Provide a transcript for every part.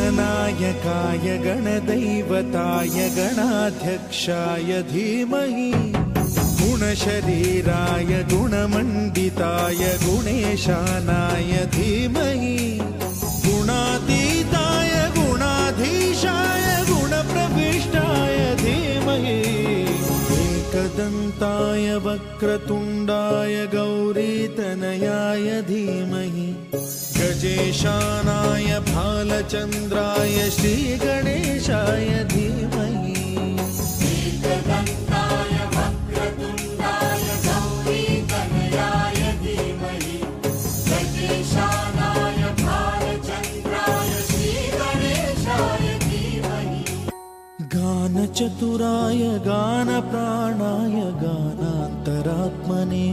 गणनायकाय गणदैवताय गणाध्यक्षाय धीमहि गुणशरीराय गुणमण्डिताय गुणेशानाय धीमहि गुणातीताय गुणाधीशाय गुणप्रविष्टाय धीमहि एकदन्ताय वक्रतुण्डाय गौरीतनयाय धीमहि गजेशानाय भालचन्द्राय श्रीगणेशाय धीमहि एकदन्ताय वक्रतुण्डाय गौरीतनयाय धीमहि गजेशानाय भालचन्द्राय श्रीगणेशाय धीमहि गानचतुराय गानप्राणाय गानान्तरात्मने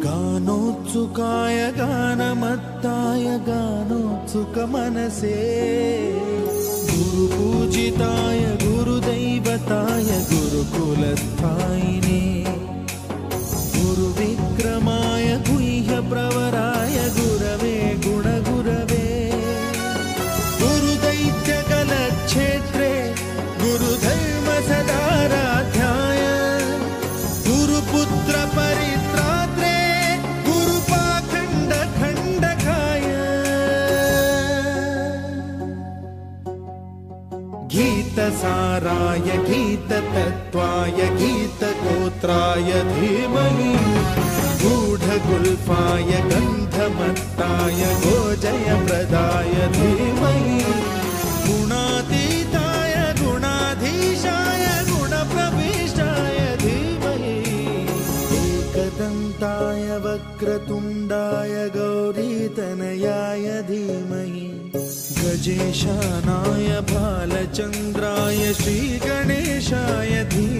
गानोत्सुकाय गानमत्ताय गानोत्सुकमनसे गुरुपूजिताय गुरुदैवताय गुरुकुलस्थायिने गुरुविक्रमाय गुह्यप्रवराय गुरवे गुणगुरवे गुरुदैत्यकलक्षेत्रे गुरुधर्मसदाराध्याय गुरुपुत्रपरित्रात्रे गीतसाराय गीततत्त्वाय गीतगोत्राय धीमहि गूढगुल्फाय गन्धमत्ताय गोजयप्रदाय धीमहि गुणातीताय गुणाधीशाय गुणप्रविष्टाय धीमहि एकदन्ताय वक्रतुण्डाय गौरीतनयाय धीमहि गजेशानाय भालचन्द्राय श्रीगणेशाय धीमहि